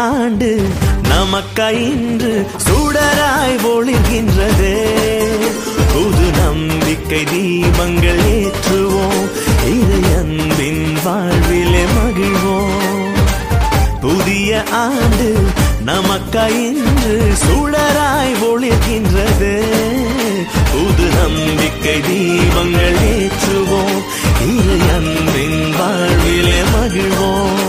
ஆண்டு நமக்காய் இன்று சுடராய் ஒளிர்கின்றதே. புது நம்பிக்கை தீபங்கள் ஏற்றுவோம், இறை அன்பின் வாழ்விலே மகிழ்வோம். புதிய ஆண்டு நமக்காய் இன்று சுடராய் ஒளிர்கின்றதே. புது நம்பிக்கை தீபங்கள் ஏற்றுவோம், இறை அன்பின் வாழ்விலே மகிழ்வோம்.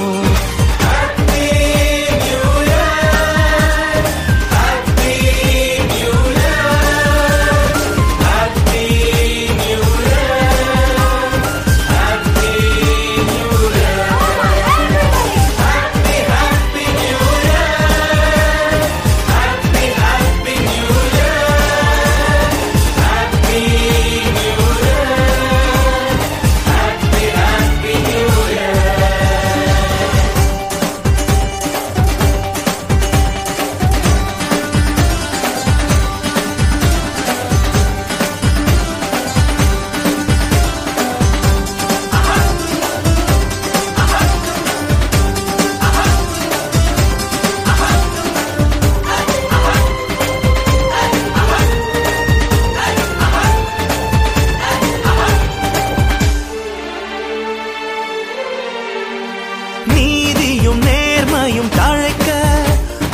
நீதியும் நேர்மையும் தழைக்க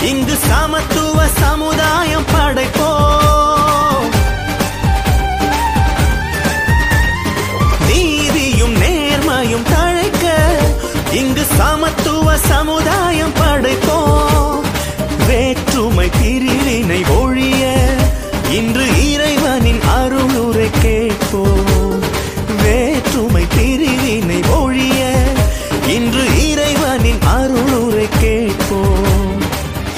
இங்கு சமத்துவ சமுதாயம் படைப்போம். நீதியும் நேர்மையும் தழைக்க இங்கு சமத்துவ சமுதாயம் படைப்போம். வேற்றுமை பிரிவினை ஒழிய இன்று இறைவனின் அருளுரை கேட்போம். வேற்றுமை பிரிவினை ஒழிய இன்று இறைவனின் அருளுரை கேட்போம்.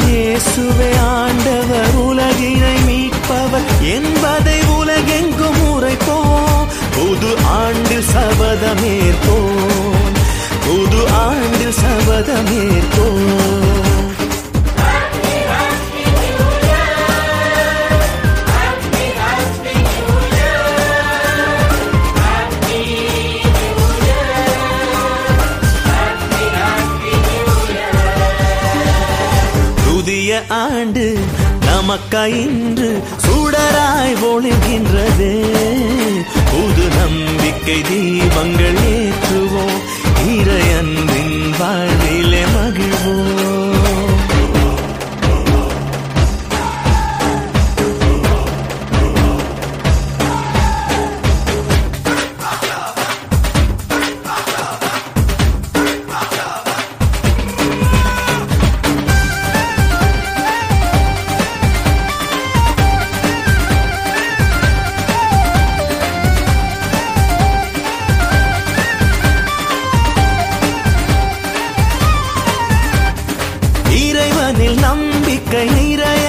இயேசுவே ஆண்டவர், உலகினை மீட்பவர் என்பதை உலகெங்கும் உரைப்போம். புது ஆண்டில் சபதமேற்போம், புது ஆண்டில் சபதமேற்போம். புதிய ஆண்டு நமக்காய் இன்று சுடராய் ஒளிர்கின்றதே. புது நம்பிக்கை தீபங்கள் ஏற்றுவோம், இறை அன்பின் வாழ்விலே மகிழ்வோம். நம்பிக்கை நிறைய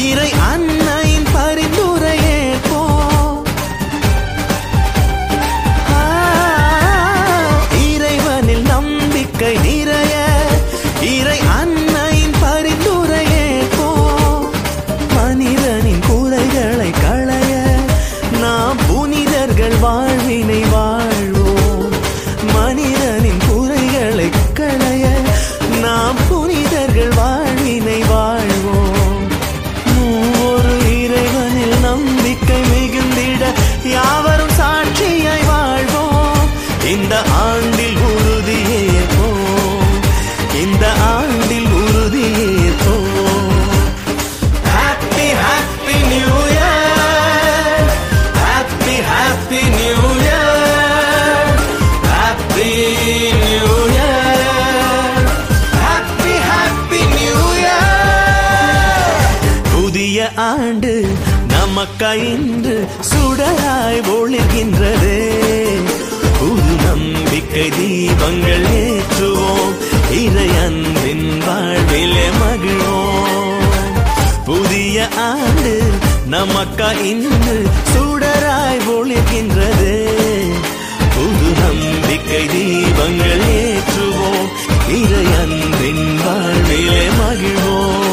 இறை அன்னையின் பரிந்துரையே போ. இறைவனில் நம்பிக்கை நிறைய இறை அன்னையின் பரிந்துரையே போ. மனிதனின் குறைகளை களைய நாம் புனிதர்கள் வாழ்வினை வாழ்வோம். மனிதனின் குறைகளை களைய நாம் புனிதர்கள் வாழ்வினை வாழ்வோம். மூவொரு இறைவனில் நம்பிக்கை மிகுந்திட யாவரும் சாட்சியாய் வாழ்வோம். இந்த ஆண்டில் உறுதியேற்போம், இந்த ஆண்டில் உறுதியேற்போம். Happy happy new year, happy happy new year, happy new year. புதிய ஆண்டு நமக்காய் இன்று சுடராய் ஒளிர்கின்றதே. புது நம்பிக்கை தீபங்கள் ஏற்றுவோம், இறை அன்பின் வாழ்விலே மகிழ்வோம். புதிய ஆண்டு நமக்காய் இன்று சுடராய் ஒளிர்கின்றதே. புது நம்பிக்கை தீபங்கள் ஏற்றுவோம், இறை அன்பின் வாழ்விலே மகிழ்வோம்.